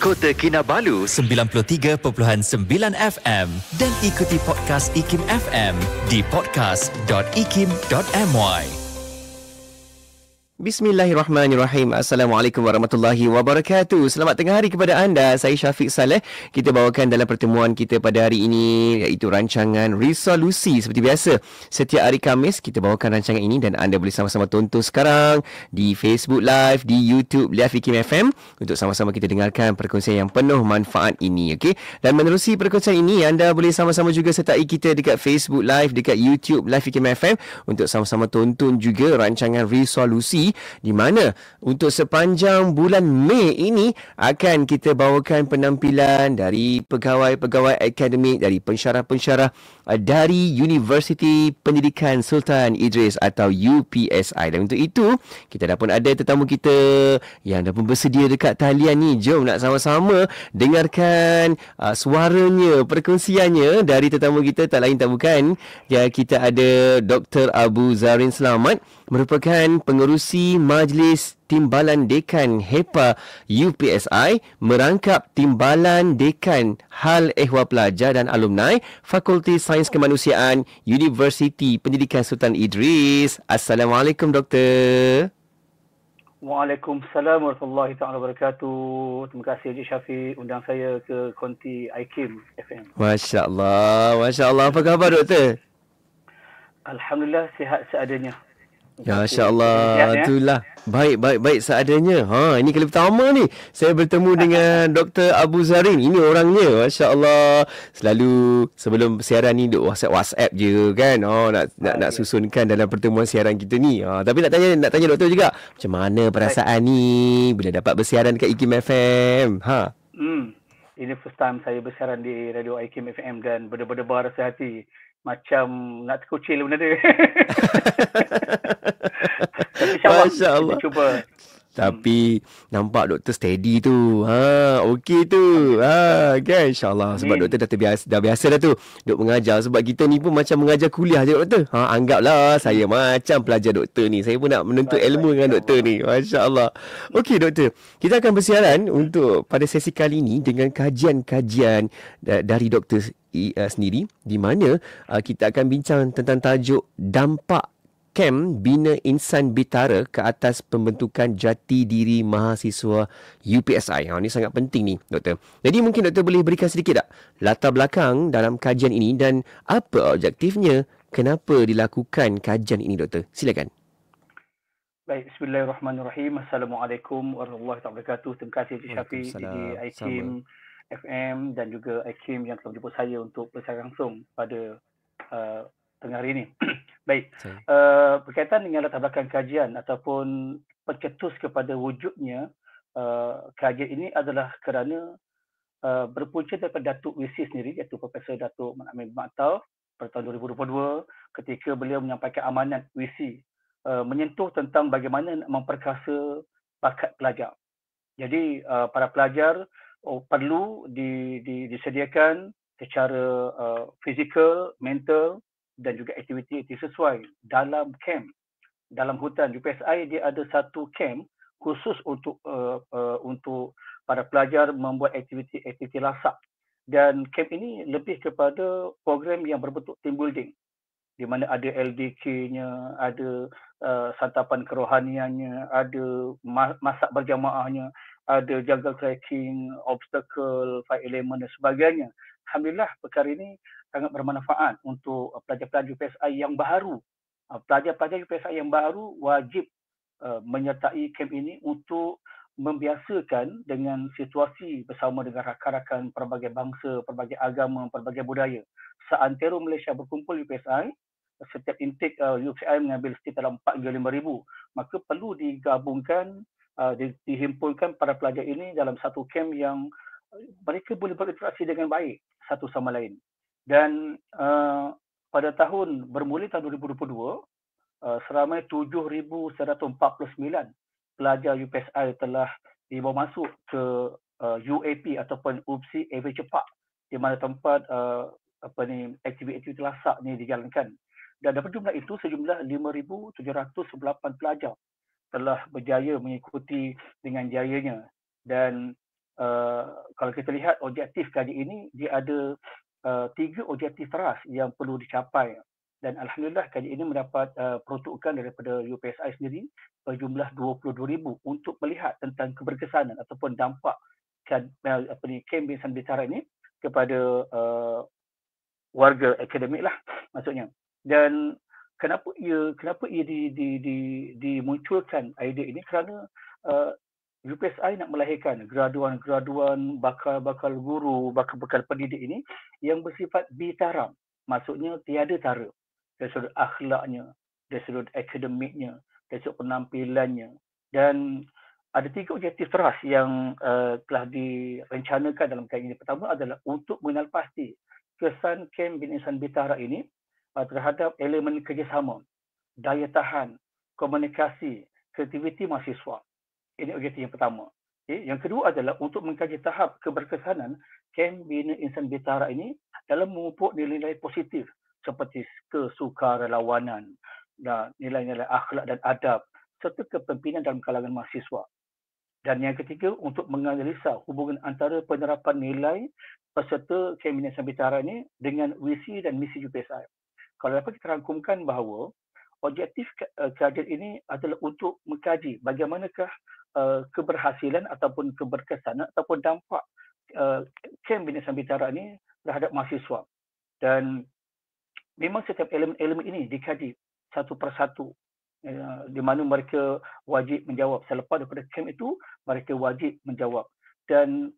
Kota Kinabalu 93.9 FM dan ikuti podcast IKIM FM di podcast.ikim.my. Bismillahirrahmanirrahim. Assalamualaikum warahmatullahi wabarakatuh. Selamat tengah hari kepada anda. Saya Syafiq Saleh. Kita bawakan dalam pertemuan kita pada hari ini iaitu rancangan Resolusi. Seperti biasa, setiap hari Khamis kita bawakan rancangan ini dan anda boleh sama-sama tonton sekarang di Facebook Live, di YouTube Live IKIM FM untuk sama-sama kita dengarkan perkongsian yang penuh manfaat ini. Okey. Dan menerusi perkongsian ini, anda boleh sama-sama juga sertai kita dekat Facebook Live, dekat YouTube Live IKIM FM untuk sama-sama tonton juga rancangan Resolusi, di mana untuk sepanjang bulan Mei ini akan kita bawakan penampilan dari pegawai-pegawai akademik, dari pensyarah-pensyarah dari Universiti Pendidikan Sultan Idris atau UPSI. Dan untuk itu, kita dah pun ada tetamu kita yang dah pun bersedia dekat talian ni. Jom nak sama-sama dengarkan suaranya, perkongsiannya dari tetamu kita. Tak lain tak bukan, ya, kita ada Dr. Abu Zarin Selamat, merupakan pengerusi Majlis Timbalan Dekan HEPA UPSI, merangkap Timbalan Dekan Hal Ehwal Pelajar dan Alumni Fakulti Sains Kemanusiaan Universiti Pendidikan Sultan Idris. Assalamualaikum, Doktor. Waalaikumsalam warahmatullahi taala wabarakatuh. Terima kasih Encik Syafiq undang saya ke konti IKIM FM. Masya Allah, Masya Allah. Apa khabar, Doktor? Alhamdulillah, sihat seadanya. Ya, Masya Allah. Itulah. Baik seadanya. Ini kali pertama ni saya bertemu dengan Dr. Abu Zarin. Ini orangnya. Masya Allah. Selalu sebelum siaran ni duk WhatsApp je kan. Nak susunkan dalam pertemuan siaran kita ni. Tapi nak tanya doktor juga, macam mana perasaan ni bila dapat bersiaran dekat IKIM FM? Ini first time saya bersiaran di radio IKIM FM dan berdebar-debar rasa hati. Macam nak terkucil benda dia. Tapi Masya Allah. kita cuba. Tapi nampak doktor steady tu. Okey tu. Kan, insya-Allah, sebab doktor dah biasa dah tu duk mengajar. Sebab kita ni pun macam mengajar kuliah je, doktor. Anggaplah saya macam pelajar doktor ni. Saya pun nak menuntut ilmu dengan doktor ni. Masya-Allah. Okey, doktor. Kita akan bersiaran untuk pada sesi kali ini dengan kajian-kajian dari doktor sendiri, di mana kita akan bincang tentang tajuk dampak Kem Bina Insan Bitara ke atas pembentukan jati diri mahasiswa UPSI. Ini sangat penting ni, doktor. Jadi mungkin doktor boleh berikan sedikit tak latar belakang dalam kajian ini dan apa objektifnya, kenapa dilakukan kajian ini, doktor? Silakan. Baik, bismillahirrahmanirrahim. Assalamualaikum warahmatullahi wabarakatuh. Terima kasih Encik Syafiq di IKIM FM dan juga IKIM yang telah menjemput saya untuk bersiaran langsung pada tengah hari ini. Baik, berkaitan dengan latar belakang kajian ataupun pencetus kepada wujudnya kajian ini adalah kerana berpunca daripada Datuk WC sendiri, iaitu Profesor Datuk Amin Maktau pada tahun 2022 ketika beliau menyampaikan amanat WC menyentuh tentang bagaimana nak memperkasa bakat pelajar. Jadi para pelajar perlu disediakan secara fizikal, mental dan juga aktiviti sesuai dalam camp. Dalam hutan UPSI dia ada satu camp khusus untuk para pelajar membuat aktiviti lasak. Dan camp ini lebih kepada program yang berbentuk team building, di mana ada LDK-nya, ada santapan kerohaniannya, ada masak berjamaahnya, ada jungle trekking, obstacle, five element dan sebagainya. Alhamdulillah, perkara ini sangat bermanfaat untuk pelajar-pelajar UPSI yang baru. Pelajar-pelajar UPSI yang baru wajib menyertai kamp ini untuk membiasakan dengan situasi bersama dengan rakan-rakan pelbagai bangsa, pelbagai agama, pelbagai budaya. Seantero Malaysia berkumpul UPSI, setiap intake UPSI mengambil sekitar dalam 4 hingga 5,000. Maka perlu digabungkan, dihimpunkan para pelajar ini dalam satu kamp yang mereka boleh berinteraksi dengan baik satu sama lain. Dan pada bermula tahun 2022, seramai 7,149 pelajar UPSI telah dibawa masuk ke UAP ataupun UPSI Adventure Park, di mana tempat aktiviti lasak ni dijalankan. Dan daripada jumlah itu, sejumlah 5,708 pelajar telah berjaya mengikuti dengan jayanya. Dan kalau kita lihat objektif kajian ini, dia ada 3 objektif teras yang perlu dicapai. Dan Alhamdulillah kajian ini mendapat peruntukan daripada UPSI sendiri berjumlah 22,000 untuk melihat tentang keberkesanan ataupun dampak kem Insan Bitara ini kepada warga akademik lah maksudnya. Dan kenapa ia dimunculkan idea ini, kerana UPSI nak melahirkan graduan-graduan, bakal guru, bakal pendidik ini yang bersifat bitara. Maksudnya tiada tara. Dari sudut akhlaknya, dari sudut akademiknya, dari sudut penampilannya. Dan ada 3 objektif teras yang telah direncanakan dalam kajian ini. Pertama adalah untuk mengenal pasti kesan Kem Bina Insan Bitara ini terhadap elemen kerjasama, daya tahan, komunikasi, kreativiti mahasiswa. Ini objektif yang pertama. Okay. Yang kedua adalah untuk mengkaji tahap keberkesanan Kem Bina Insan Bitara ini dalam memupuk nilai-nilai positif seperti kesukarelawanan, nilai-nilai akhlak dan adab serta kepimpinan dalam kalangan mahasiswa. Dan yang ketiga, untuk menganalisa hubungan antara penerapan nilai peserta Kem Bina Insan Bitara ini dengan visi dan misi UPSI. Kalau dapat kita rangkumkan bahawa objektif kajian ini adalah untuk mengkaji bagaimanakah keberhasilan ataupun keberkesanan ataupun dampak Kem Bina Insan Bitara ini terhadap mahasiswa. Dan memang setiap elemen-elemen ini dikaji satu persatu, di mana mereka wajib menjawab. Selepas daripada Kem itu, mereka wajib menjawab. Dan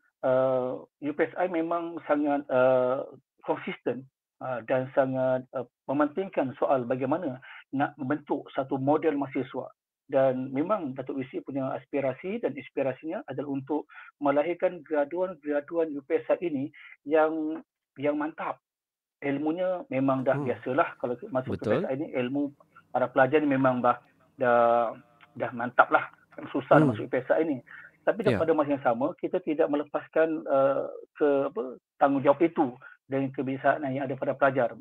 UPSI memang sangat konsisten dan sangat mementingkan soal bagaimana nak membentuk satu model mahasiswa. Dan memang Datuk Wisi punya aspirasi dan inspirasinya adalah untuk melahirkan graduan-graduan UPSI ini yang mantap. Ilmunya memang dah biasalah kalau masuk ke UPSI ini, ilmu para pelajar ni memang dah mantap lah. Susah masuk UPSI ini. Tapi pada masa yang sama, kita tidak melepaskan tanggungjawab itu dengan kebiasaan yang ada pada pelajar.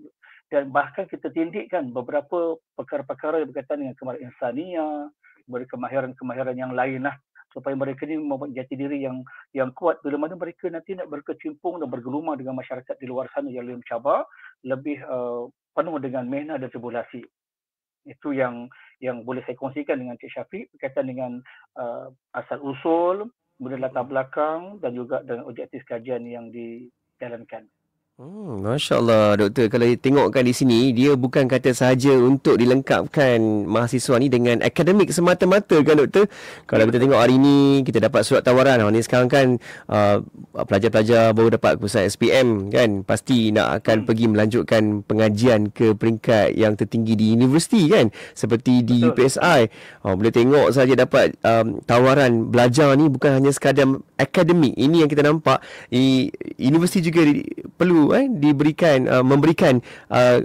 Dan bahkan kita tindikkan beberapa perkara-perkara yang berkaitan dengan kemahiran insania, kemahiran-kemahiran yang lain lah, supaya mereka ni membuat jati diri yang kuat bila mana mereka nanti nak berkecimpung dan bergelumang dengan masyarakat di luar sana yang lebih mencabar, lebih penuh dengan mihna dan tribulasi. Itu yang boleh saya kongsikan dengan Cik Syafiq berkaitan dengan asal usul, kemudian latar belakang dan juga dengan objektif kajian yang dijalankan. Masya Allah, Doktor. Kalau tengokkan di sini, dia bukan kata sahaja untuk dilengkapkan mahasiswa ni dengan akademik semata-mata kan, Doktor? Kalau kita tengok hari ni, kita dapat surat tawaran. Ni sekarang kan pelajar-pelajar baru dapat pusat SPM kan, pasti nak akan pergi melanjutkan pengajian ke peringkat yang tertinggi di universiti kan, seperti di UPSI. Boleh tengok saja dapat tawaran belajar ni bukan hanya sekadar akademik. Ini yang kita nampak, universiti juga perlu memberikan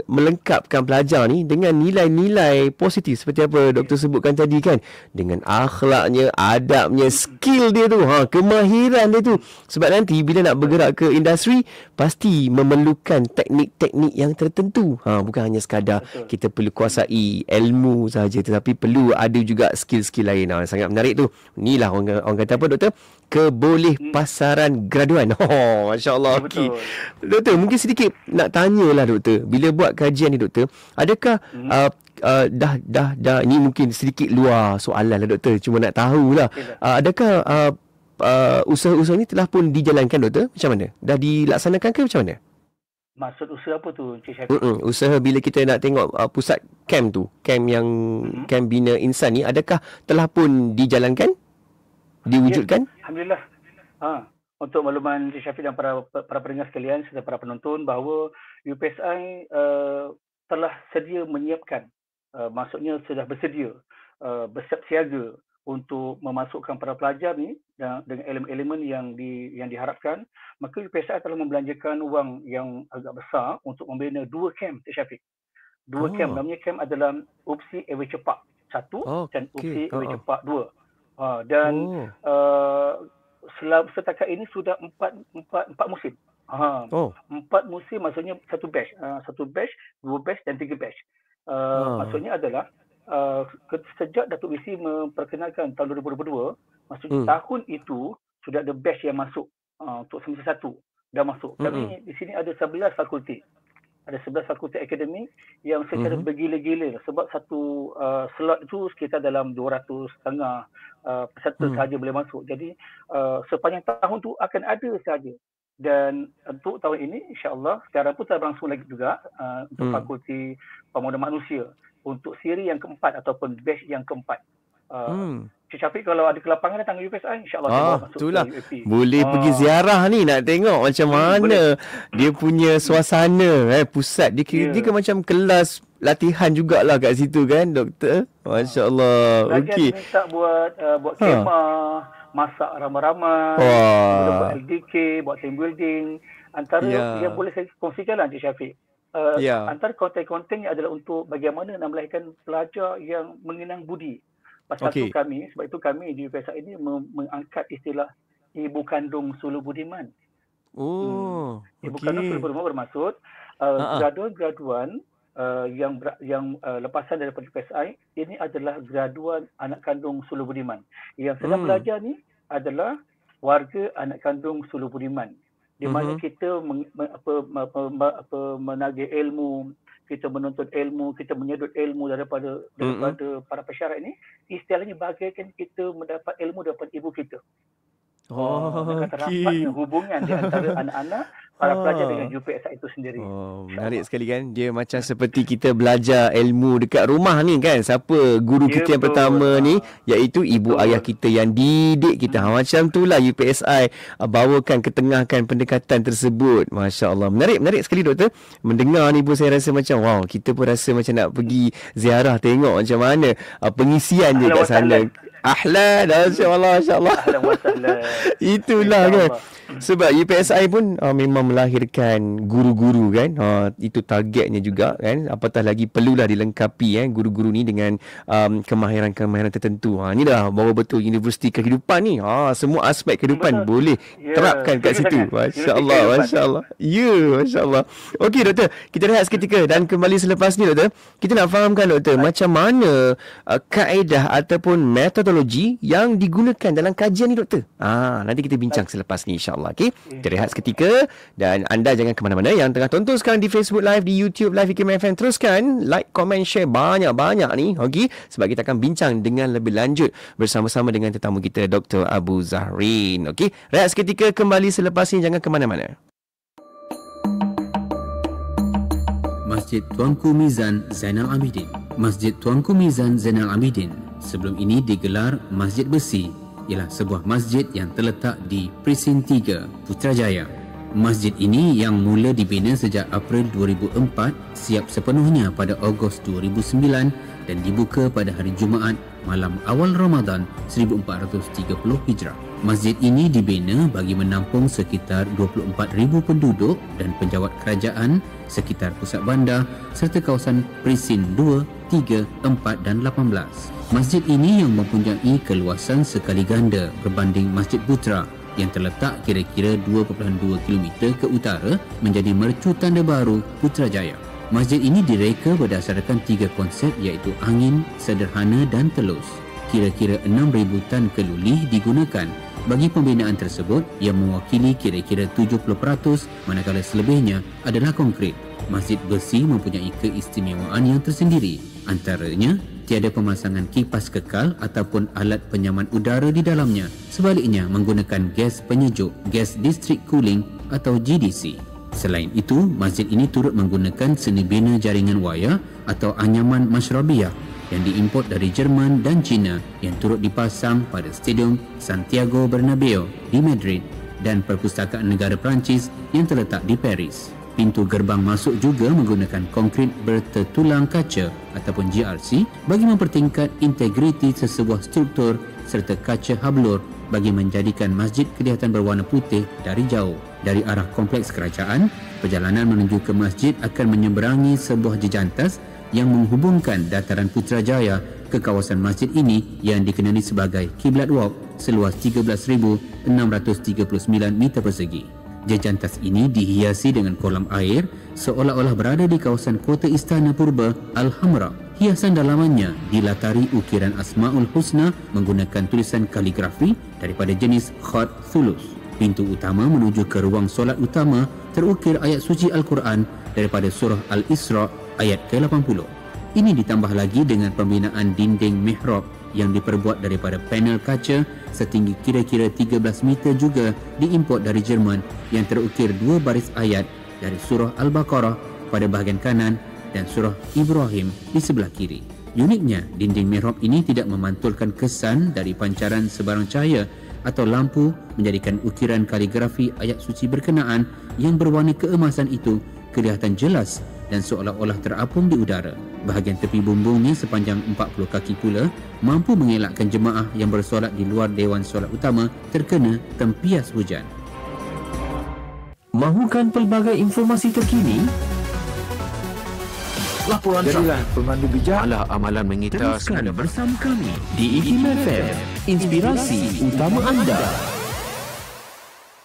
melengkapkan pelajar ni dengan nilai-nilai positif seperti apa Doktor sebutkan tadi kan, dengan akhlaknya, adabnya, skill dia tu, kemahiran dia tu. Sebab nanti bila nak bergerak ke industri pasti memerlukan teknik-teknik yang tertentu. Bukan hanya sekadar kita perlu kuasai ilmu saja, tetapi perlu ada juga skill-skill lain. Sangat menarik tu. Inilah orang kata apa, Doktor? Kebolehpasaran graduan. Masya Allah. Okey. Doktor, mungkin sedikit nak tanyalah Doktor. Bila buat kajian ni Doktor, adakah dah ini mungkin sedikit luar soalan lah Doktor, cuma nak tahulah. Adakah usaha-usaha ni telah pun dijalankan Doktor? Macam mana? Dah dilaksanakan ke macam mana? Maksud usaha apa tu, Cik Syafiq? Usaha bila kita nak tengok pusat camp tu, camp yang Camp Bina Insan ni, adakah telah pun dijalankan? Diwujudkan? Ya, Alhamdulillah. Untuk makluman Cik Syafiq dan para pendengar sekalian serta para penonton, bahawa UPSI telah sedia menyiapkan, maksudnya sudah bersedia, bersiap siaga untuk memasukkan para pelajar ni dengan elemen-elemen yang diharapkan. Maka UPSI telah membelanjakan wang yang agak besar untuk membina 2 camp, Cik Syafiq. 2 camp. Namanya camp adalah Opsi Airway Cepak 1 dan Opsi Airway Cepak 2. Dan setakat ini sudah 4 musim. 4 musim maksudnya satu batch, 2 batch dan 3 batch. Maksudnya adalah sejak Datuk Wisi memperkenalkan tahun 2022, maksudnya tahun itu sudah ada batch yang masuk untuk semester 1 dah masuk. Kami di sini ada 11 fakulti. Ada 11 fakulti akademik yang secara bergila-gila, sebab satu slot itu sekitar dalam 200 setengah peserta sahaja boleh masuk. Jadi sepanjang tahun tu akan ada sahaja. Dan untuk tahun ini insya-Allah sekarang pun telah berlangsung lagi juga untuk fakulti pemuda manusia untuk siri yang keempat ataupun batch yang keempat. Cik Syafiq kalau ada kelapangan datang ke UPSI, insya-Allah masuk itulah. ke UAP. Boleh pergi ziarah ni nak tengok macam mana dia punya suasana pusat dia kira dia macam kelas latihan jugalah kat situ kan doktor. Masya-Allah. Okey. Minta buat kemah, masak ramai-ramai, buat LDK, buat team building. Antara yang boleh saya kongsikanlah Cik Syafiq. Antara konten-konten yang adalah untuk bagaimana nak melahirkan pelajar yang mengenang budi. Sebab itu kami di UPSI ini mengangkat istilah ibu kandung Suluh Budiman. Ibu kandung Suluh Budiman bermaksud graduan-graduan yang lepasan daripada UPSI ini adalah graduan anak kandung Suluh Budiman. Yang sedang belajar ni adalah warga anak kandung Suluh Budiman. Di mana kita menagih ilmu, kita menuntut ilmu, kita menyedut ilmu daripada para pesyarat ini, istilahnya bagaikan kita mendapat ilmu daripada ibu kita. Kata rapatnya hubungan di antara anak-anak para pelajar dengan UPSI itu sendiri. Menarik sekali kan. Dia macam seperti kita belajar ilmu dekat rumah ni kan. Siapa guru kita yang pertama ni, iaitu ibu ayah kita yang didik kita. Macam itulah UPSI bawakan, ketengahkan pendekatan tersebut. Masya Allah. Menarik sekali doktor. Mendengar ni pun saya rasa macam wow, kita pun rasa macam nak pergi ziarah tengok macam mana pengisian dia kat sana. Ahlan, insya-Allah. Ahlan wa sahlan. Itulah kan. Sebab UPSI pun memang melahirkan guru-guru kan. Itu targetnya juga kan. Apatah lagi perlulah dilengkapi guru-guru ni dengan kemahiran-kemahiran tertentu. Ni dah bawa betul universiti kehidupan ni. Semua aspek kehidupan boleh terapkan kat situ. Masya-Allah, masya-Allah. Ya, masya-Allah. Okey doktor, kita rehat seketika dan kembali selepas ni doktor. Kita nak fahamkan doktor macam mana kaedah ataupun metodologi yang digunakan dalam kajian ni doktor. Nanti kita bincang selepas ni insya-Allah. Okey, kita rehat seketika dan anda jangan ke mana-mana yang tengah tonton sekarang di Facebook Live, di YouTube Live IKIM FM. Teruskan like, komen, share banyak-banyak ni. Okey, sebab kita akan bincang dengan lebih lanjut bersama-sama dengan tetamu kita Dr. Abu Zahrin. Okey, rehat seketika, kembali selepas ini, jangan ke mana-mana. Masjid Tuanku Mizan Zainal Abidin. Masjid Tuanku Mizan Zainal Abidin sebelum ini digelar Masjid Besi, ialah sebuah masjid yang terletak di Presin 3, Putrajaya. Masjid ini yang mula dibina sejak April 2004 siap sepenuhnya pada Ogos 2009 dan dibuka pada hari Jumaat malam awal Ramadan 1430 Hijrah. Masjid ini dibina bagi menampung sekitar 24,000 penduduk dan penjawat kerajaan sekitar pusat bandar serta kawasan Presin 2, 3, 4 dan 18. Masjid ini yang mempunyai keluasan sekali ganda berbanding Masjid Putra yang terletak kira-kira 2.2 km ke utara menjadi mercu tanda baru Putrajaya. Masjid ini direka berdasarkan 3 konsep iaitu angin, sederhana dan telus. Kira-kira 6,000 tan keluli digunakan bagi pembinaan tersebut yang mewakili kira-kira 70%, manakala selebihnya adalah konkrit. Masjid Besi mempunyai keistimewaan yang tersendiri. Antaranya, tiada pemasangan kipas kekal ataupun alat penyaman udara di dalamnya. Sebaliknya, menggunakan gas penyejuk, gas district cooling atau GDC. Selain itu, masjid ini turut menggunakan seni bina jaringan wayar atau anyaman masyrabiyah yang diimport dari Jerman dan China yang turut dipasang pada Stadium Santiago Bernabeu di Madrid dan Perpustakaan Negara Perancis yang terletak di Paris. Pintu gerbang masuk juga menggunakan konkrit bertertulang kaca ataupun GRC bagi mempertingkat integriti sesebuah struktur serta kaca hablur bagi menjadikan masjid kelihatan berwarna putih dari jauh. Dari arah kompleks kerajaan, perjalanan menuju ke masjid akan menyeberangi sebuah jejantas yang menghubungkan dataran Putrajaya ke kawasan masjid ini yang dikenali sebagai Kiblat Walk seluas 13,639 meter persegi. Jejantas ini dihiasi dengan kolam air seolah-olah berada di kawasan kota istana purba Al-Hamra. Hiasan dalamannya dilatari ukiran Asmaul Husna menggunakan tulisan kaligrafi daripada jenis khat thulus. Pintu utama menuju ke ruang solat utama terukir ayat suci Al-Quran daripada surah Al-Isra ayat ke-80. Ini ditambah lagi dengan pembinaan dinding mihrab yang diperbuat daripada panel kaca setinggi kira-kira 13 meter juga diimport dari Jerman yang terukir 2 baris ayat dari surah Al-Baqarah pada bahagian kanan dan surah Ibrahim di sebelah kiri. Uniknya, dinding mihrab ini tidak memantulkan kesan dari pancaran sebarang cahaya atau lampu, menjadikan ukiran kaligrafi ayat suci berkenaan yang berwarna keemasan itu kelihatan jelas dan seolah-olah terapung di udara. Bahagian tepi bumbungnya sepanjang 40 kaki pula mampu mengelakkan jemaah yang bersolat di luar Dewan Solat Utama terkena tempias hujan. Mahukan pelbagai informasi terkini? Laporan jadilah pemandu bijak. Alah amalan mengita. Teruskan bersama kami di IKIM FM, inspirasi utama anda.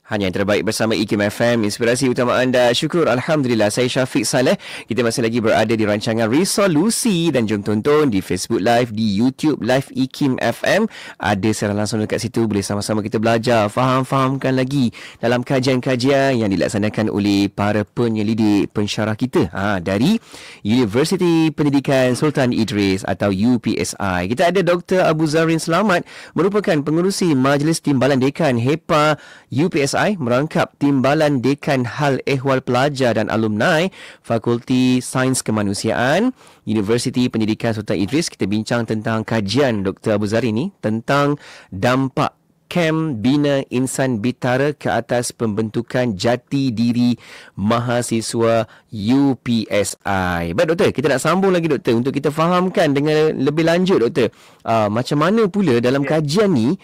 Hanya yang terbaik bersama IKIM FM, inspirasi utama anda. Syukur, Alhamdulillah. Saya Syafiq Saleh. Kita masih lagi berada di rancangan Resolusi dan jom tonton di Facebook Live, di YouTube Live IKIM FM. Ada secara langsung dekat situ. Boleh sama-sama kita belajar, fahamkan lagi dalam kajian-kajian yang dilaksanakan oleh para penyelidik pensyarah kita dari Universiti Pendidikan Sultan Idris atau UPSI. Kita ada Dr. Abu Zarin Selamat, merupakan pengerusi Majlis Timbalan Dekan HEPA UPSI, merangkap Timbalan Dekan Hal Ehwal Pelajar dan Alumni Fakulti Sains Kemanusiaan Universiti Pendidikan Sultan Idris. Kita bincang tentang kajian Dr. Abu Zari ni tentang dampak Kem Bina Insan Bitara ke atas pembentukan jati diri mahasiswa UPSI. Baik Doktor, kita nak sambung lagi Doktor untuk kita fahamkan dengan lebih lanjut Doktor. Macam mana pula dalam kajian ni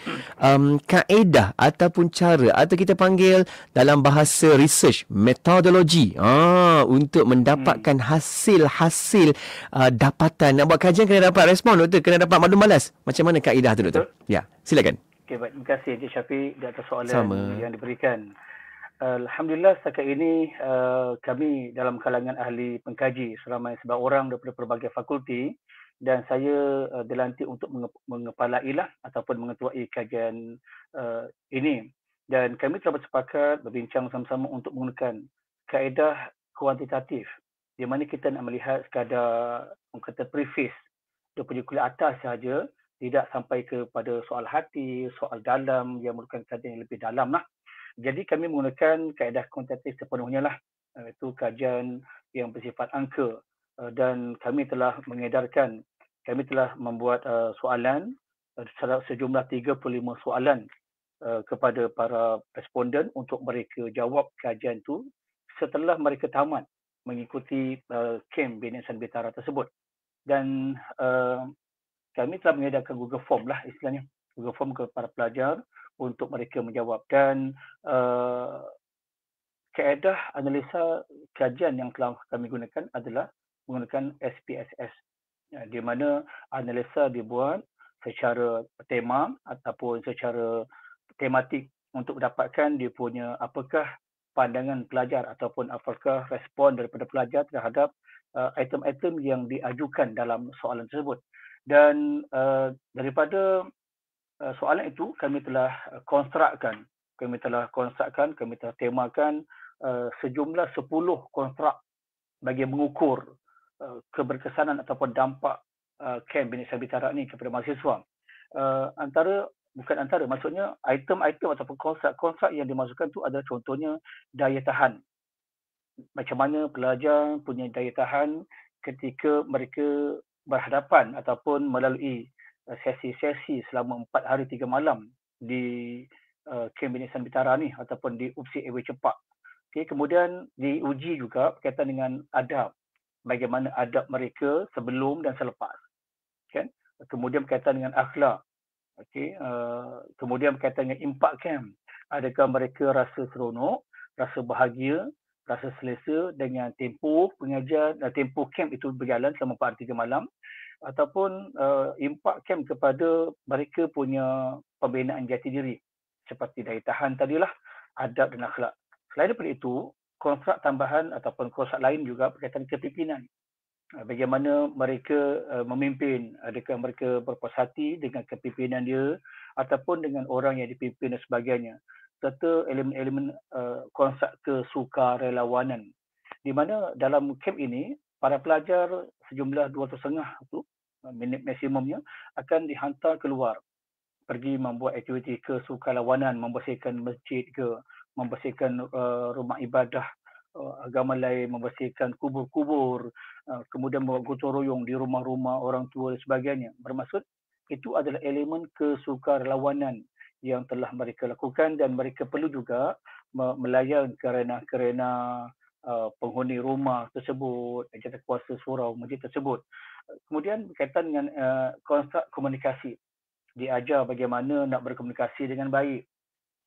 kaedah ataupun cara atau kita panggil dalam bahasa research metodologi untuk mendapatkan hasil-hasil dapatan. Nak buat kajian kena dapat respon Doktor, kena dapat maklumat malas. Macam mana kaedah tu Doktor? Ya, silakan. Okay, baik. Terima kasih Encik Syafiq di atas soalan yang diberikan. Alhamdulillah setakat ini kami dalam kalangan ahli pengkaji seramai 9 orang daripada pelbagai fakulti dan saya dilantik untuk mengepalailah ataupun mengetuai kajian ini. Dan kami telah bersepakat berbincang sama-sama untuk menggunakan kaedah kuantitatif di mana kita nak melihat sekadar kata preface dia punya kulit atas sahaja, tidak sampai kepada soal hati, soal dalam yang merupakan kajian yang lebih dalam lah. Jadi kami menggunakan kaedah kuantitatif sepenuhnya lah. Itu kajian yang bersifat angka dan kami telah mengedarkan, kami telah membuat soalan sejumlah 35 soalan kepada para responden untuk mereka jawab kajian itu setelah mereka tamat mengikuti kem Bina Insan Bitara tersebut. Dan kami telah mengedarkan Google Form lah istilahnya. Google Form kepada pelajar untuk mereka menjawab. Dan kaedah analisa kajian yang telah kami gunakan adalah menggunakan SPSS. Di mana analisa dibuat secara tema ataupun secara tematik untuk mendapatkan dia punya apakah pandangan pelajar ataupun apakah respon daripada pelajar terhadap item-item yang diajukan dalam soalan tersebut. Dan daripada soalan itu kami telah konstrukkan, kami telah temakan sejumlah 10 konstruk bagi mengukur keberkesanan ataupun dampak kem Bina Insan Bitara ni kepada mahasiswa. Maksudnya item-item ataupun konstruk yang dimasukkan tu adalah contohnya daya tahan. Macam mana pelajar punya daya tahan ketika mereka berhadapan ataupun melalui sesi-sesi selama 4 hari 3 malam di kem Bina Insan Bitara ni ataupun di UPSI Airway Cepak. Okay, kemudian diuji juga berkaitan dengan adab. Bagaimana adab mereka sebelum dan selepas. Kan? Kemudian berkaitan dengan akhlak. Okay, kemudian berkaitan dengan impak kem. Adakah mereka rasa seronok, rasa bahagia, rasa selesa dengan tempoh pengajian, tempoh kem itu berjalan selama 4 hari 3 malam, ataupun impak kem kepada mereka punya pembinaan jati diri seperti daya tahan tadilah, adab dan akhlak. Selain daripada itu, kontrak tambahan ataupun kontrak lain juga berkaitan kepimpinan. Bagaimana mereka memimpin, adakah mereka berpuas hati dengan kepimpinan dia ataupun dengan orang yang dipimpin dan sebagainya, serta elemen-elemen konsep kesukarelawanan, di mana dalam camp ini para pelajar sejumlah 250 tu minit maksimumnya akan dihantar keluar pergi membuat aktiviti kesukarelawanan, membersihkan masjid ke, membersihkan rumah ibadah agama lain, membersihkan kubur-kubur, kemudian buat gotong royong di rumah-rumah orang tua dan sebagainya. Bermaksud itu adalah elemen kesukarelawanan yang telah mereka lakukan, dan mereka perlu juga melayan kerana penghuni rumah tersebut, jawatan surau masjid tersebut. Kemudian berkaitan dengan konsep komunikasi, diajar bagaimana nak berkomunikasi dengan baik,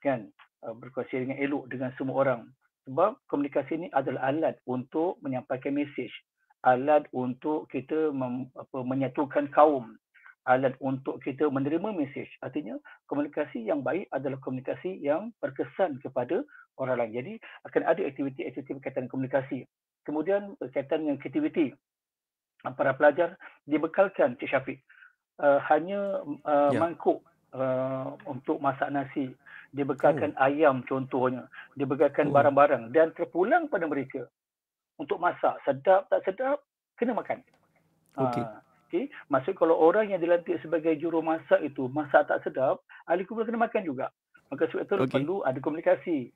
kan, berkomunikasi dengan elok dengan semua orang. Sebab komunikasi ini adalah alat untuk menyampaikan mesej, alat untuk kita menyatukan kaum, alat untuk kita menerima mesej. Artinya komunikasi yang baik adalah komunikasi yang berkesan kepada orang lain. Jadi akan ada aktiviti-aktiviti berkaitan komunikasi. Kemudian berkaitan dengan aktiviti, para pelajar dibekalkan, Cik Syafiq, hanya mangkuk untuk masak nasi, dibekalkan ayam contohnya, dibekalkan barang-barang, dan terpulang pada mereka untuk masak. Sedap tak sedap, kena makan. Okay. Maksud kalau orang yang dilantik sebagai jurumasak itu masak tak sedap, ahli kumpulan kena makan juga. Maka sebab itu perlu ada komunikasi.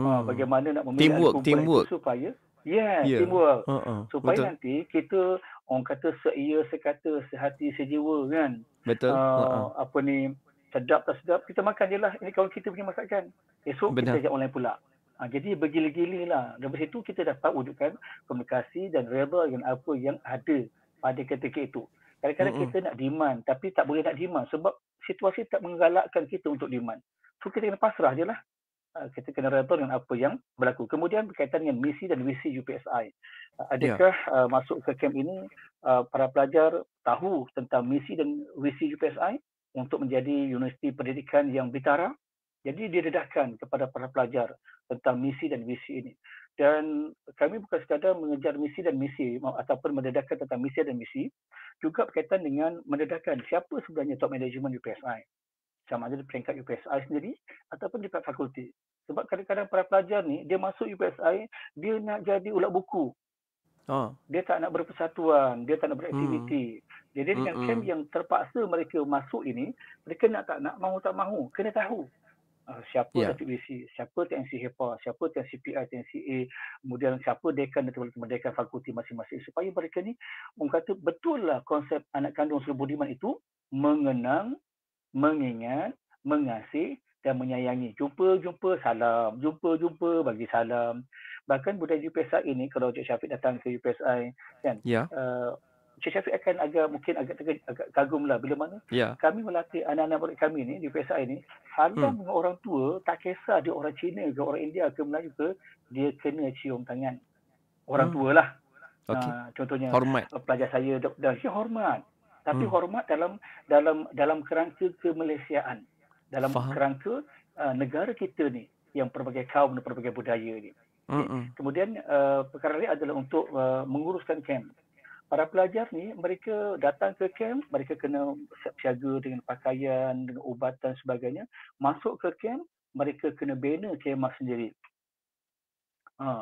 Bagaimana nak memilih ahli kumpulan itu supaya teamwork. Supaya betul. Nanti kita orang kata seia sekata, sehati sejiwa, kan. Betul. Sedap tak sedap, kita makan je lah. Ini kawan kita punya masakan. Esok kita ajak orang lain pula. Jadi bergila-gila lah. Dari situ kita dapat wujudkan komunikasi dan reda dengan apa yang ada pada ketika itu. Kadang-kadang kita nak demand, tapi tak boleh nak demand sebab situasi tak menggalakkan kita untuk demand. So kita kena pasrah je lah. Kita kena reda dengan apa yang berlaku. Kemudian berkaitan dengan misi dan visi UPSI. Adakah masuk ke camp ini para pelajar tahu tentang misi dan visi UPSI untuk menjadi universiti pendidikan yang bertara? Jadi didedahkan kepada para pelajar tentang misi dan visi ini. Dan kami bukan sekadar mengejar misi dan misi ataupun mendedahkan tentang misi dan misi, juga berkaitan dengan mendedahkan siapa sebenarnya top management UPSI. Sama ada di peringkat UPSI sendiri ataupun di peringkat fakulti. Sebab kadang-kadang para pelajar ni, dia masuk UPSI, dia nak jadi ulat buku. Dia tak nak berpersatuan, dia tak nak beraktiviti. Jadi dengan camp yang terpaksa mereka masuk ini, mereka nak tak nak, mahu tak mahu, kena tahu siapa Datuk VC, siapa TNC HEPA, siapa TNC PI, TNC A, kemudian siapa dekan dan dekan fakulti masing-masing, supaya mereka ni orang kata betul lah konsep anak kandung Sri Budiman itu mengenang, mengingat, mengasihi dan menyayangi. Jumpa salam, jumpa bagi salam. Bahkan budaya UPSI ini, kalau Cik Syafiq datang ke UPSI, kan, Cik Syafiq akan mungkin agak kagum lah bila mana kami melatih anak-anak murid kami ni di UPSI ni, halang dengan orang tua, tak kisah dia orang Cina ke, orang India ke, Melayu ke, dia kena cium tangan orang tua lah. Contohnya hormat. Pelajar saya dan dia hormat, tapi hormat dalam kerangka kemalaysiaan, dalam kerangka negara kita ni yang pelbagai kaum dan pelbagai budaya ni. Kemudian perkara lain adalah untuk menguruskan camp. Para pelajar ni, mereka datang ke camp, mereka kena siap-siaga dengan pakaian, dengan ubatan sebagainya. Masuk ke camp, mereka kena bina kemah sendiri.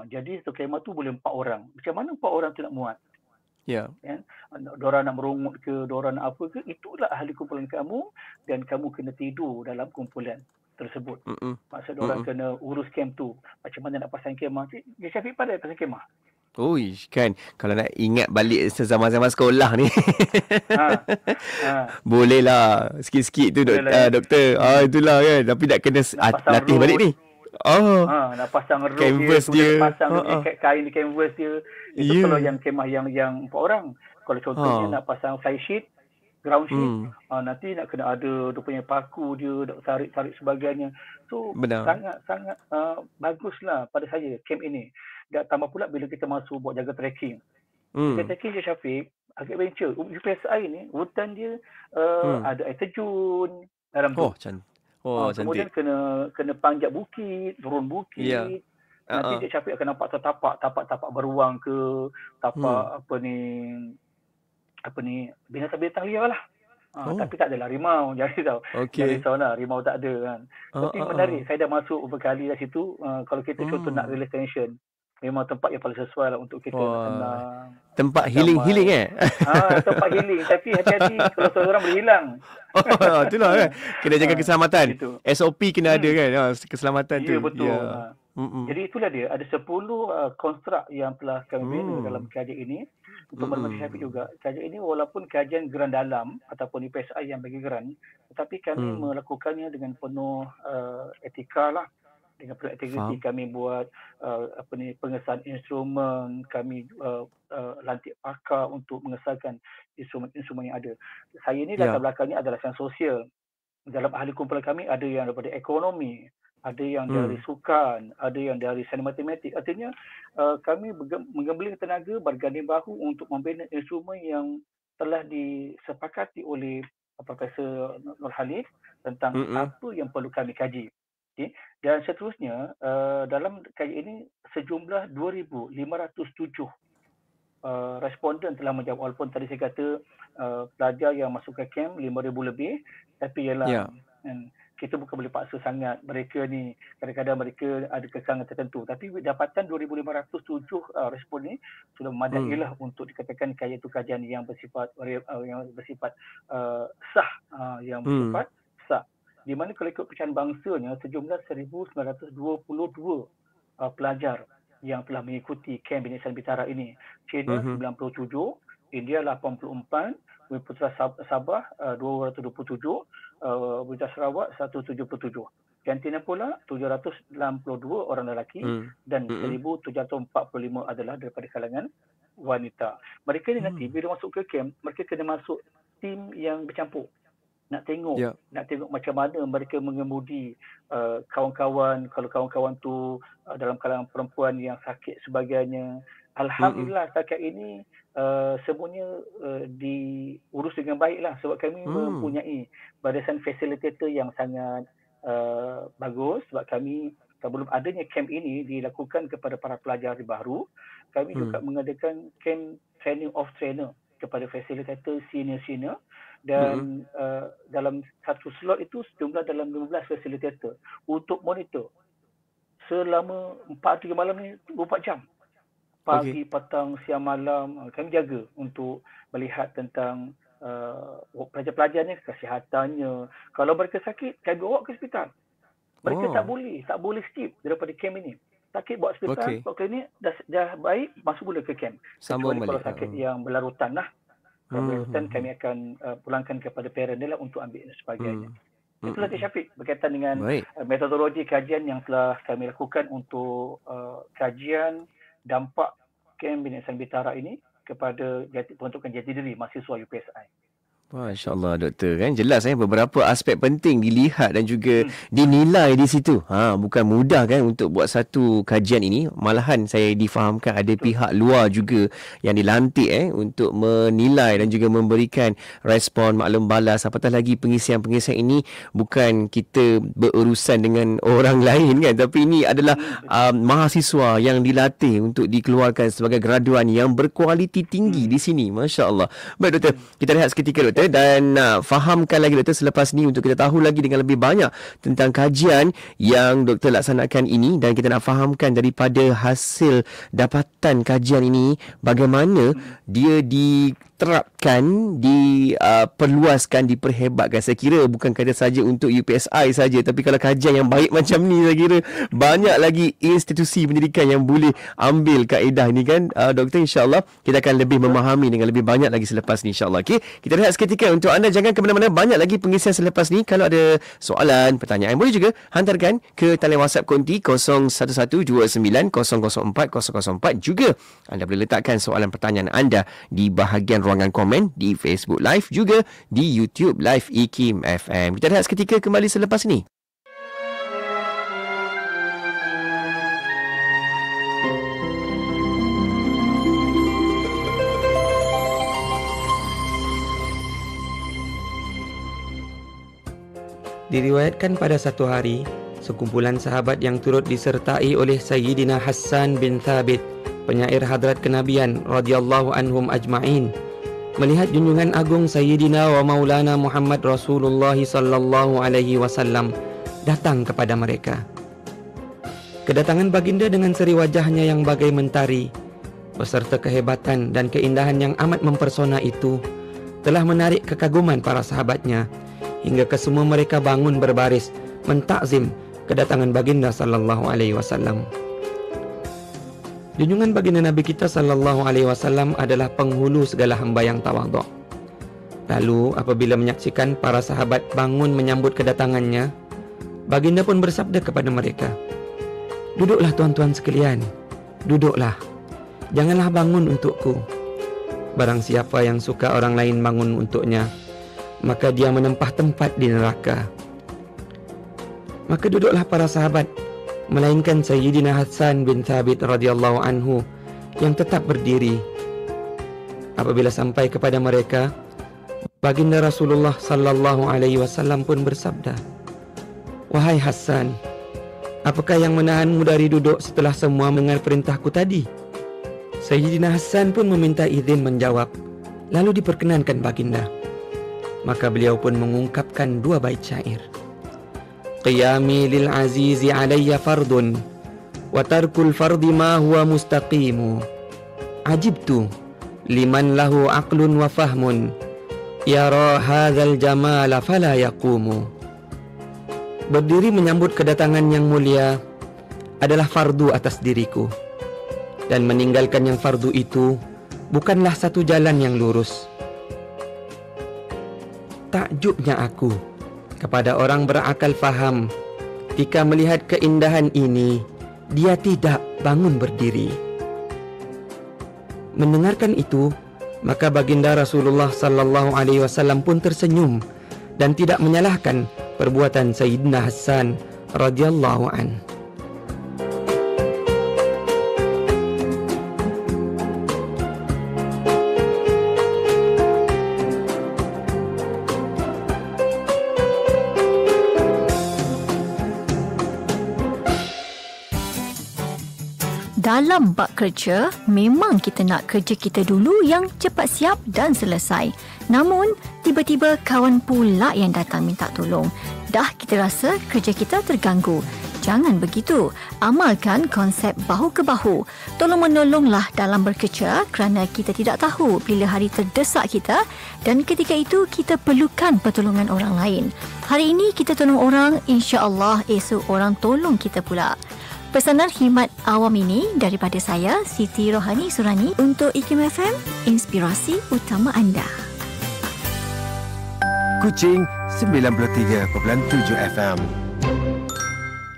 Jadi satu kemah tu boleh 4 orang. Macam mana 4 orang tu nak muat? Diorang nak merungut ke, diorang nak apa ke, itulah ahli kumpulan kamu, dan kamu kena tidur dalam kumpulan tersebut. Maksud diorang kena urus camp tu. Macam mana nak pasang kemah? Dia Syafiq pandai pasang kemah. Kan, kalau nak ingat balik zaman-zaman sekolah ni. Boleh lah sikit-sikit tu doktor. Itulah kan, tapi nak kena latih balik ni. Nak pasang rope canvas dia, pasang kain di canvas dia. Itu kalau yang kemah yang 4 orang. Kalau contohnya nak pasang fly sheet, ground sheet, nanti nak kena ada dia punya paku dia, tarik sebagainya. So sangat baguslah pada saya camp ini. Dan tambah pula bila kita masuk buat jaga trekking. Jaga trekking je Syafiq, agak adventure. UPSI ni, hutan dia ada air terjun dalam tu. Kemudian kena panjat bukit, turun bukit. nanti Cik Syafiq akan nampak tapak beruang ke, tapak binatang-binatang liar lah. Tapi tak adalah rimau, jangan risau. Jangan risau lah, rimau tak ada kan. Tapi menarik, saya dah masuk berkali dah situ. Kalau kita contoh nak relax tension, memang tempat yang paling sesuai lah untuk kita nak tenang. Tempat healing tempat healing. Tapi hati-hati kalau seorang boleh hilang. Itulah kan. Kena jaga keselamatan. Gitu. SOP kena ada kan. Keselamatan tu. Ya, betul. Jadi itulah dia. Ada 10 konstruk yang telah kami bina dalam kajian ini. Untuk maklumat Syafiq juga. Kajian ini walaupun kajian geran dalam ataupun IPSI yang bagi geran, tetapi kami melakukannya dengan penuh etika lah. Dengan penuh integriti. Kami buat pengesahan instrumen, kami lantik pakar untuk mengesahkan instrumen yang ada. Saya ni latar belakangnya adalah sains sosial. Dalam ahli kumpulan kami ada yang daripada ekonomi, ada yang dari sukan, ada yang dari sains matematik. Artinya kami menggembleng tenaga berganding bahu untuk membina instrumen yang telah disepakati oleh Profesor Nur Khalif tentang apa yang perlu kami kaji. Okay. Dan seterusnya dalam kajian ini sejumlah 2,507 responden telah menjawab, walaupun tadi saya kata pelajar yang masuk ke kamp 5,000 lebih, tapi ialah kita bukan boleh paksa sangat mereka ni, kadang-kadang mereka ada kekangan tertentu, tapi dapatan 2,507 respon ni sudah memadai lah untuk dikatakan kajian itu kajian yang bersifat sah, yang bersifat sah. Di mana kalau ikut pecahan bangsanya sejumlah 1,922 pelajar yang telah mengikuti kamp Bina Islam Bitara ini. China 97, India 84, Bumi Putera Sabah 227, Bumi Sarawak 177. Kantina pula 762 orang lelaki dan 1,745 adalah daripada kalangan wanita. Mereka ni nanti bila masuk ke kamp, mereka kena masuk tim yang bercampur. Nak tengok macam mana mereka mengemudi kawan-kawan, kalau kawan-kawan tu dalam kalangan perempuan yang sakit sebagainya. Alhamdulillah setakat ini semuanya diurus dengan baiklah, sebab kami mempunyai barisan facilitator yang sangat bagus. Sebab kami sebelum adanya camp ini dilakukan kepada para pelajar baru, kami juga mengadakan camp training of trainer kepada facilitator senior-senior. Dan dalam satu slot itu sejumlah dalam 15 facilitator untuk monitor selama 4-3 malam ni 24 jam. Pagi, petang, siang, malam kami jaga untuk melihat tentang pelajar-pelajar ni, kesihatannya. Kalau mereka sakit, kami bawa ke hospital. Mereka tak boleh skip daripada camp ini. Sakit bawa hospital, bawa klinik, dah baik, masuk mula ke camp. Kecuali kalau sakit yang berlarutan lah. Kemudian kami akan pulangkan kepada parent dia lah untuk ambil dan sebagainya. Itulah Cik Syafiq berkaitan dengan metodologi kajian yang telah kami lakukan untuk kajian dampak kamp Bina Islam Bitara ini kepada peruntukan jati diri mahasiswa UPSI. Masya Allah doktor, kan jelas beberapa aspek penting dilihat dan juga dinilai di situ. Bukan mudah kan untuk buat satu kajian ini. Malahan saya difahamkan ada pihak luar juga yang dilantik untuk menilai dan juga memberikan respon maklum balas. Apatah lagi pengisian-pengisian ini bukan kita berurusan dengan orang lain kan, tapi ini adalah mahasiswa yang dilatih untuk dikeluarkan sebagai graduan yang berkualiti tinggi di sini. Masya Allah. Baik doktor, kita lihat seketika doktor, dan fahamkan lagi doktor selepas ni untuk kita tahu lagi dengan lebih banyak tentang kajian yang doktor laksanakan ini, dan kita nak fahamkan daripada hasil dapatan kajian ini bagaimana dia diterapkan, diperluaskan, diperhebatkan. Saya kira bukan kata saja untuk UPSI saja, tapi kalau kajian yang baik macam ni, saya kira banyak lagi institusi pendidikan yang boleh ambil kaedah ni kan doktor. InsyaAllah kita akan lebih memahami dengan lebih banyak lagi selepas ni insyaAllah. Okay, kita rehat seketika. Untuk anda jangan ke mana-mana, banyak lagi pengisian selepas ni. Kalau ada soalan, pertanyaan, boleh juga hantarkan ke talian WhatsApp konti 0112900404. Juga anda boleh letakkan soalan pertanyaan anda di bahagian ruangan komen di Facebook Live, juga di YouTube Live IKIM FM. Kita rehat seketika, kembali selepas ni. Diriwayatkan pada satu hari, sekumpulan sahabat yang turut disertai oleh Sayyidina Hassan bin Thabit, penyair hadrat kenabian radhiyallahu anhum ajma'in, melihat junjungan agung Sayyidina wa Maulana Muhammad Rasulullah sallallahu alaihi wasallam datang kepada mereka. Kedatangan baginda dengan seri wajahnya yang bagai mentari, beserta kehebatan dan keindahan yang amat mempersona itu, telah menarik kekaguman para sahabatnya, hingga kesemua mereka bangun berbaris mentakzim kedatangan baginda sallallahu alaihi wasallam. Junjungan baginda Nabi kita sallallahu alaihi wasallam adalah penghulu segala hamba yang tawaduk. Lalu apabila menyaksikan para sahabat bangun menyambut kedatangannya, baginda pun bersabda kepada mereka, "Duduklah tuan-tuan sekalian, duduklah. Janganlah bangun untukku. Barang siapa yang suka orang lain bangun untuknya, maka dia menempah tempat di neraka." Maka duduklah para sahabat, melainkan Sayyidina Hassan bin Thabit radhiyallahu anhu yang tetap berdiri. Apabila sampai kepada mereka, baginda Rasulullah sallallahu alaihi wasallam pun bersabda, "Wahai Hassan, apakah yang menahanmu dari duduk setelah semua mendengar perintahku tadi?" Sayyidina Hassan pun meminta izin menjawab, lalu diperkenankan baginda. Maka beliau pun mengungkapkan 2 bait syair. "Qiyami lil azizi alayya fardun, wa tarkul fardi ma huwa mustaqimu. Ajibtu liman lahu aqlun wa fahmun, yara hadzal jamala fala yaqumu." Berdiri menyambut kedatangan yang mulia adalah fardu atas diriku, dan meninggalkan yang fardu itu bukanlah satu jalan yang lurus. Takjubnya aku kepada orang berakal faham, ketika melihat keindahan ini, dia tidak bangun berdiri. Mendengarkan itu, maka baginda Rasulullah sallallahu alaihi wasallam pun tersenyum dan tidak menyalahkan perbuatan Sayyidina Hassan radhiyallahu an. Dalam bab kerja, memang kita nak kerja kita dulu yang cepat siap dan selesai. Namun, tiba-tiba kawan pula yang datang minta tolong. Dah kita rasa kerja kita terganggu. Jangan begitu. Amalkan konsep bahu ke bahu. Tolong-menolonglah dalam bekerja kerana kita tidak tahu bila hari terdesak kita dan ketika itu kita perlukan pertolongan orang lain. Hari ini kita tolong orang, insya-Allah esok orang tolong kita pula. Pesanan khidmat awam ini daripada saya, Siti Rohani Surani, untuk IKIM FM, inspirasi utama anda. Kuching 93.7 FM.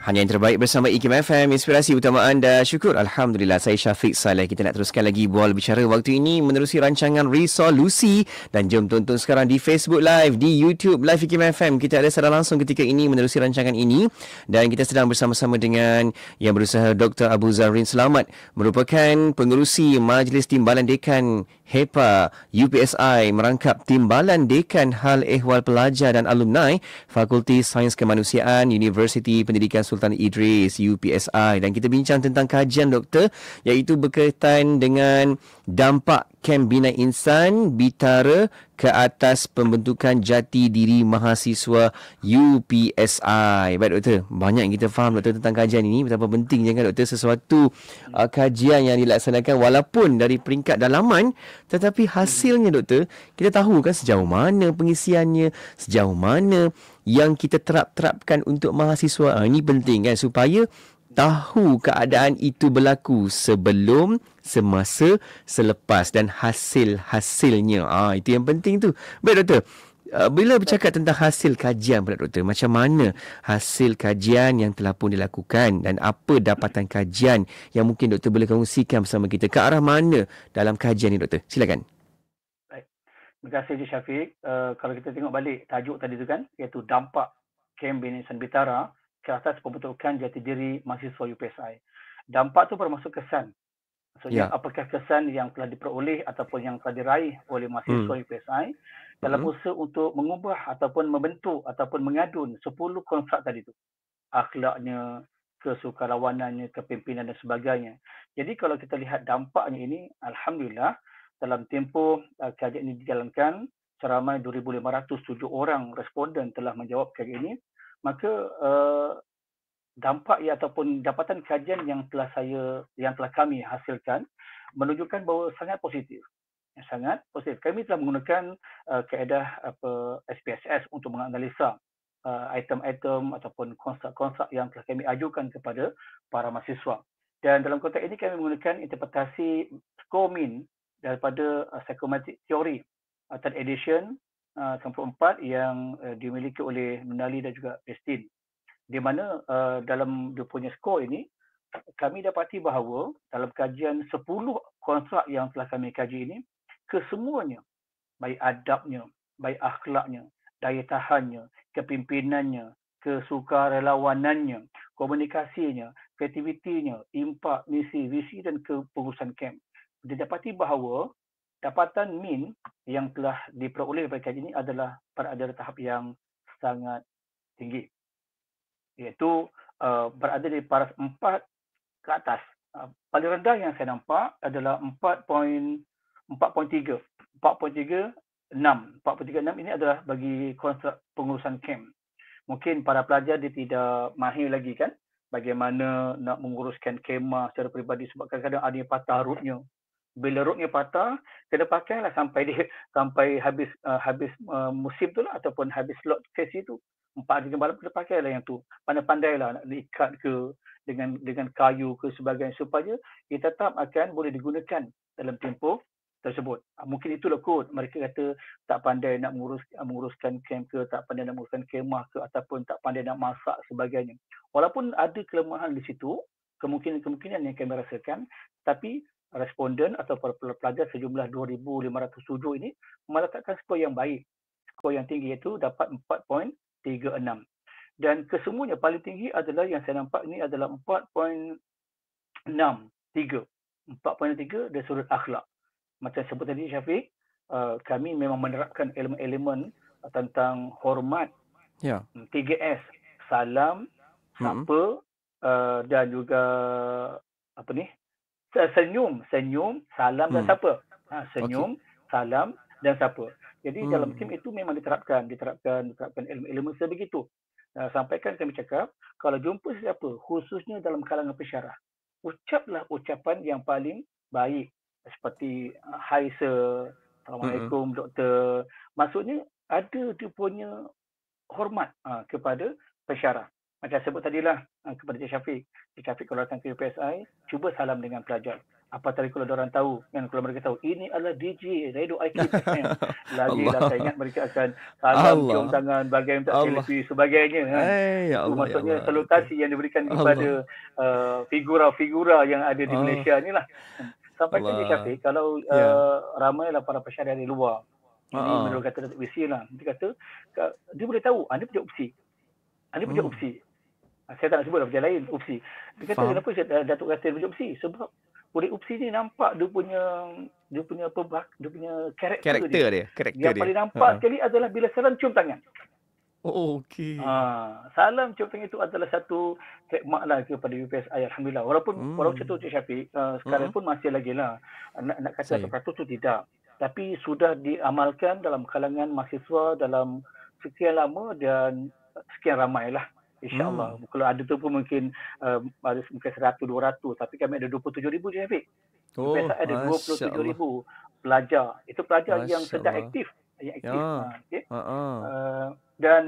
Hanya yang terbaik bersama IKIM FM, inspirasi utama anda. Syukur, Alhamdulillah. Saya Syafiq Saleh. Kita nak teruskan lagi bual bicara waktu ini menerusi rancangan Resolusi. Dan jom tonton sekarang di Facebook Live, di YouTube Live IKIM FM. Kita ada secara langsung ketika ini menerusi rancangan ini. Dan kita sedang bersama-sama dengan yang berusaha Dr. Abu Zahrin Selamat, merupakan pengerusi Majlis Timbalan Dekan HEPA UPSI, merangkap Timbalan Dekan Hal Ehwal Pelajar dan Alumni Fakulti Sains Kemanusiaan Universiti Pendidikan Sultan Idris UPSI. Dan kita bincang tentang kajian doktor, iaitu berkaitan dengan dampak Kem Bina Insan Bitara ke atas pembentukan jati diri mahasiswa UPSI. Baik doktor, banyak yang kita faham doktor tentang kajian ini, betapa pentingnya kan doktor sesuatu kajian yang dilaksanakan walaupun dari peringkat dalaman, tetapi hasilnya doktor, kita tahu kan sejauh mana pengisiannya, sejauh mana yang kita terapkan untuk mahasiswa. Ini penting kan, supaya tahu keadaan itu berlaku sebelum, semasa, selepas dan hasil-hasilnya. Itu yang penting tu. Baik doktor, bila bercakap tentang hasil kajian pula doktor, macam mana hasil kajian yang telah pun dilakukan dan apa dapatan kajian yang mungkin doktor boleh kongsikan bersama kita, ke arah mana dalam kajian ni doktor? Silakan. Baik. Terima kasih je Syafiq. Kalau kita tengok balik tajuk tadi tu kan, iaitu dampak Kem Bina Insan Bitara ke atas pembentukan jati diri mahasiswa UPSI. Dampak tu bermaksud kesan. Maksudnya apakah kesan yang telah diperoleh ataupun yang telah diraih oleh mahasiswa UPSI dalam usaha untuk mengubah ataupun membentuk ataupun mengadun 10 kontrak tadi tu. akhlaknya, kesukarelawanannya, kepimpinan dan sebagainya. Jadi kalau kita lihat dampaknya ini, alhamdulillah dalam tempoh kajian ini dijalankan, seramai 2,507 orang responden telah menjawab kajian ini, maka dampak ataupun dapatan kajian yang telah kami hasilkan menunjukkan bahawa sangat positif. Sangat positif. Kami telah menggunakan kaedah SPSS untuk menganalisa item-item ataupun konsep-konsep yang telah kami ajukan kepada para mahasiswa. Dan dalam konteks ini kami menggunakan interpretasi score mean daripada psychometric theory third edition 94 yang dimiliki oleh Nunali dan juga Prestin. Di mana dalam dia punya skor ini, kami dapati bahawa dalam kajian 10 kontrak yang telah kami kaji ini, kesemuanya, baik adabnya, baik akhlaknya, daya tahannya, kepimpinannya, kesukarelawanannya, komunikasinya, kreativitinya, impak, misi, visi dan kepengurusan kamp. Didapati bahawa dapatan min yang telah diperoleh daripada kajian ini adalah berada di tahap yang sangat tinggi. Iaitu berada di paras 4 ke atas. Paling rendah yang saya nampak adalah 4.3. 4.36 ini adalah bagi konsep pengurusan kamp. Mungkin para pelajar dia tidak mahir lagi kan bagaimana nak menguruskan kemah secara peribadi, sebab kadang-kadang ada yang patah rootnya. Bila rootnya patah, kena pakailah sampai habis musim tu lah, ataupun habis slot sesi tu. 4 hari malam kena pakailah yang tu. Pandai-pandailah nak diikat ke dengan kayu ke sebagainya, supaya ia tetap akan boleh digunakan dalam tempoh tersebut. Mungkin itulah kot mereka kata tak pandai nak menguruskan kamp ke, tak pandai nak menguruskan kemah ke, ataupun tak pandai nak masak sebagainya. Walaupun ada kelemahan di situ, kemungkinan yang kami rasakan, tapi responden atau para pelajar sejumlah 2,507 ini meletakkan skor yang baik. Skor yang tinggi iaitu dapat 4.36. Dan kesemuanya paling tinggi adalah yang saya nampak ini adalah 4.63. 4.3 dari sudut akhlak. Macam sebut tadi Syafiq, kami memang menerapkan elemen-elemen tentang hormat, 3S, salam, sapa, dan juga senyum, salam dan sapa. Senyum, salam dan sapa. Jadi dalam tim itu memang diterapkan elemen-elemen sebegitu. Sampaikan kami cakap, kalau jumpa sesiapa, khususnya dalam kalangan pensyarah, ucaplah ucapan yang paling baik. Seperti hi sir, assalamualaikum doktor. Maksudnya ada dia punya hormat kepada pensyarah. Macam sebut tadilah kepada Cik Syafiq. Cik Syafiq kalau datang ke UPSI, cuba salam dengan pelajar. Apa tadi kalau orang tahu, kan, kalau mereka tahu ini adalah DJ Radio IKIM FM. Lagilah saya ingat mereka akan salam, cium tangan, bagai minta selfie sebagainya. Itu maksudnya salutasi yang diberikan kepada figura-figura yang ada di Malaysia ni lah. Sampaikan Cik Syafiq, kalau ramailah para pensyarah di luar. Ini menurut kata Datuk WC lah. Dia kata, dia boleh tahu, anda punya opsi. Anda punya opsi. Saya tak nak sebut kerja lain, opsi. Dia kata, kenapa Datuk kata dia punya opsi? Sebab boleh opsi ni nampak dia punya karakter dia. Yang paling nampak sekali adalah bila salam cium tangan. Oh, okey. Salam cium tangan itu adalah satu trademark lah kepada UPSI, alhamdulillah. Walaupun contoh Cik Syafiq, sekarang pun masih lagi lah. Nak kata 100% tu tidak. Tapi sudah diamalkan dalam kalangan mahasiswa dalam sekian lama dan sekian ramai lah. InsyaAllah. Kalau ada tu pun mungkin ada mungkin 100, 200. Tapi kami ada 27,000 je Syafiq. UPSI ada 27,000 pelajar. Itu pelajar yang sedang aktif. Dan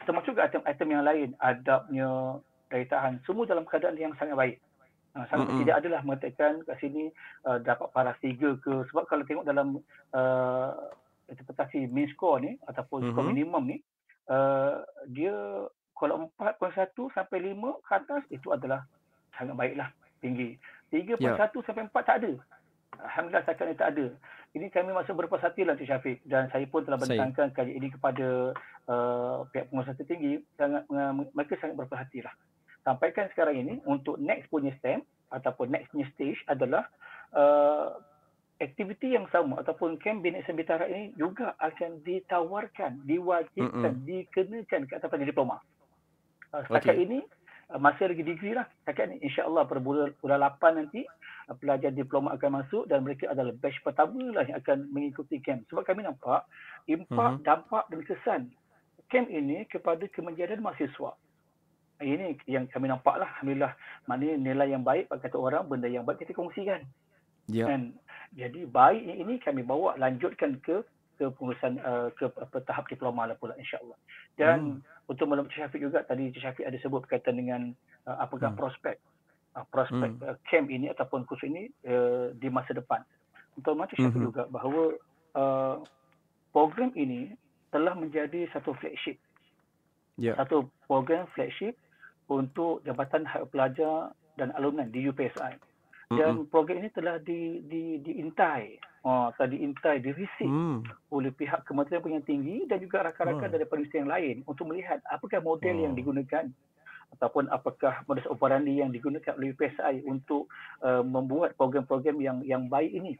termasuk juga item-item yang lain, adabnya, daya tahan, semua dalam keadaan yang sangat baik. Tidak adalah mengatakan kat sini dapat paras 3 ke. Sebab kalau tengok dalam interpretasi main score ni ataupun skor minimum ni, dia kalau 4.1 sampai 5 ke atas itu adalah sangat baiklah, tinggi. 3.1 sampai 4 tak ada. Alhamdulillah setakat ni tak ada. Ini kami masuk berpuas hati lah Cik Syafiq, dan saya pun telah bentangkan kajian ini kepada pihak pengurusan tertinggi. Mereka sangat berpuas hati lah. Sampaikan sekarang ini untuk next punya step ataupun next punya stage adalah aktiviti yang sama ataupun kamp Binek Sembitara ini juga akan ditawarkan, diwajibkan, dikenakan ke atas pada diploma. Setakat ini masih lagi degree lah. Setakat ni insya-Allah pada bulan 8 nanti pelajar diploma akan masuk dan mereka adalah batch pertama lah yang akan mengikuti camp. Sebab kami nampak impak, dampak dan kesan camp ini kepada kemenjadian mahasiswa. Ini yang kami nampak lah. Alhamdulillah, maknanya nilai yang baik, kata orang, benda yang baik kita kongsikan. Dan jadi baik ini kami bawa lanjutkan ke pengurusan ke tahap diploma lah pula insya-Allah. Dan untuk Malam Cik Syafiq juga, tadi Cik Syafiq ada sebut berkaitan dengan apakah prospek camp ini ataupun kursus ini di masa depan. Untuk Malam Cik Syafiq juga bahawa program ini telah menjadi satu flagship. Satu program flagship untuk Jabatan Hak Pelajar dan Alumni di UPSI. Dan program ini telah diintai, dirisik oleh pihak Kementerian Pendidikan Tinggi dan juga rakan-rakan daripada universiti yang lain untuk melihat apakah model yang digunakan ataupun apakah modus operandi yang digunakan oleh UPSI untuk membuat program-program yang baik ini.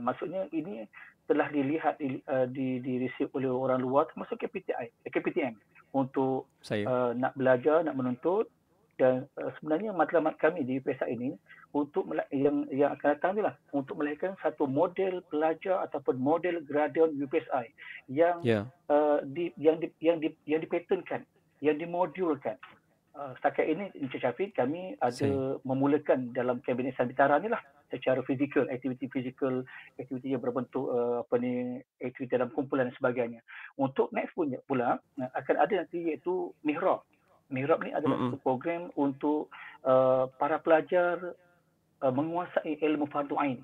Maksudnya ini telah dilihat dirisik oleh orang luar termasuk KPTM untuk nak belajar, nak menuntut. Dan sebenarnya matlamat kami di UPSI ini untuk yang akan datang itulah untuk melahirkan satu model pelajar ataupun model graduan UPSI yang dipatenkan, yang dimodulkan. Setakat ini Encik Syafiq kami ada memulakan dalam kabinet Sambitara ni lah secara fizikal, aktiviti fizikal, aktiviti yang berbentuk aktiviti dalam kumpulan dan sebagainya. Untuk next pula akan ada nanti iaitu Mihrab. Mihrab ni adalah satu program untuk para pelajar menguasai ilmu fardu ain.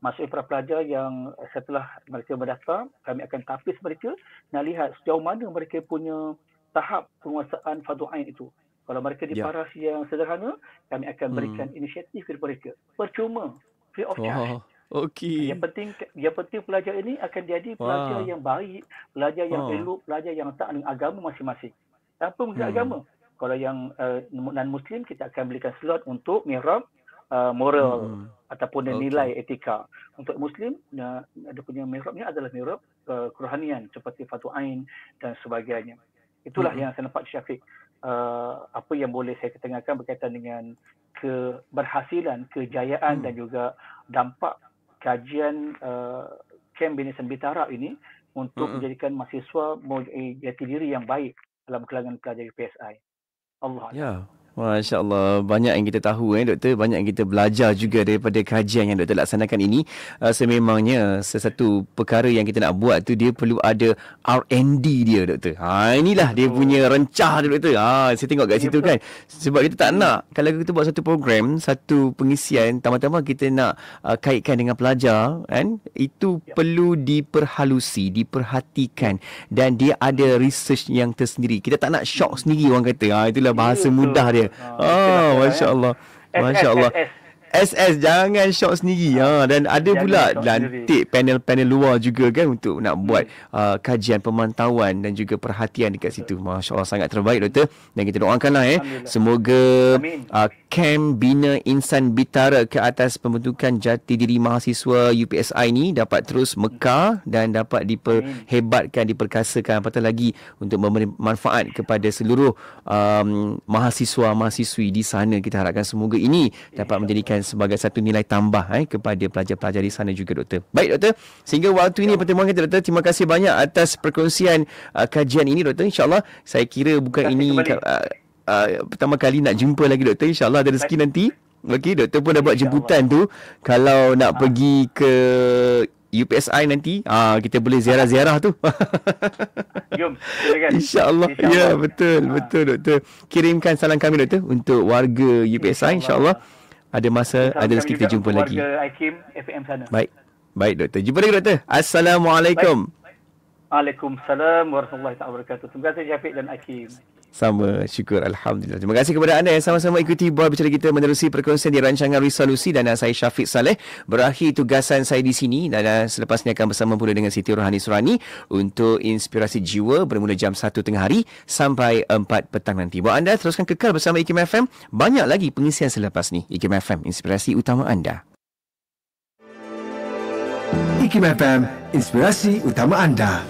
Maksudnya para pelajar yang setelah mereka berdaftar, kami akan tapis mereka nak lihat sejauh mana mereka punya tahap penguasaan fardu ain itu. Kalau mereka di paras yang sederhana, kami akan berikan inisiatif kepada mereka. Percuma, free of charge. Yang penting pelajar ini akan jadi pelajar yang baik, pelajar yang elok, pelajar yang taat dengan agama masing-masing. Tanpa menggunakan agama. Kalau yang non-Muslim, kita akan berikan slot untuk mihrab moral ataupun nilai etika. Untuk Muslim, ada punya mihrab ni adalah mihrab kerohanian seperti fardu ain dan sebagainya. Itulah yang saya nampak Syafiq. Apa yang boleh saya ketengahkan berkaitan dengan keberhasilan, kejayaan dan juga dampak kajian Camp Bina Sambitara ini untuk menjadikan mahasiswa jati diri yang baik dalam kalangan pelajar UPSI. Allah. Masya Allah, banyak yang kita tahu doktor, banyak yang kita belajar juga daripada kajian yang doktor laksanakan ini. Sememangnya sesuatu perkara yang kita nak buat tu dia perlu ada R&D dia doktor. Inilah dia punya rencah dia doktor. Saya tengok kat situ kan. Sebab kita tak nak kalau kita buat satu program, satu pengisian, tama-tama kita nak kaitkan dengan pelajar kan, itu perlu diperhalusi, diperhatikan dan dia ada research yang tersendiri. Kita tak nak shock sendiri orang kata. Itulah bahasa mudah dia. Masya Allah. Masya Allah. SS jangan shock sendiri. Dan ada pula lantik panel-panel luar juga kan untuk nak buat kajian pemantauan dan juga perhatian dekat situ. Masya Allah, sangat terbaik doktor. Dan kita doakanlah semoga Camp Bina Insan Bitara ke atas pembentukan jati diri mahasiswa UPSI ni dapat terus mekar dan dapat diperhebatkan, diperkasakan, apatah lagi untuk memberi manfaat kepada seluruh mahasiswa-mahasiswi di sana. Kita harapkan semoga ini dapat menjadikan sebagai satu nilai tambah kepada pelajar-pelajar di sana juga doktor. Baik doktor, sehingga waktu ini pertemuan kita doktor, terima kasih banyak atas perkongsian kajian ini doktor. InsyaAllah saya kira bukan ini pertama kali nak jumpa lagi doktor. InsyaAllah ada rezeki nanti. Okey, doktor pun dah buat jemputan tu. Kalau nak pergi ke UPSI nanti, kita boleh ziarah-ziarah tu. Jom, silakan. InsyaAllah. Ya, betul doktor. Kirimkan salam kami doktor untuk warga UPSI. InsyaAllah ada masa, ada rezeki kita jumpa lagi. Warga IKIM FM sana. Baik doktor. Jumpa lagi doktor. Assalamualaikum. Waalaikumsalam warahmatullahi wabarakatuh. Terima kasih Syafiq dan Hakim. Sama, syukur, Alhamdulillah. Terima kasih kepada anda yang sama-sama ikuti buah bicara kita menerusi perkongsian di rancangan Resolusi, dan saya Syafiq Saleh. Berakhir tugasan saya di sini dan selepas ini akan bersama pula dengan Siti Rohani Surani untuk Inspirasi Jiwa bermula jam 1 tengah hari sampai 4 petang nanti. Buat anda teruskan kekal bersama IKIM FM. Banyak lagi pengisian selepas ni. IKIM FM, inspirasi utama anda. IKIM FM, inspirasi utama anda.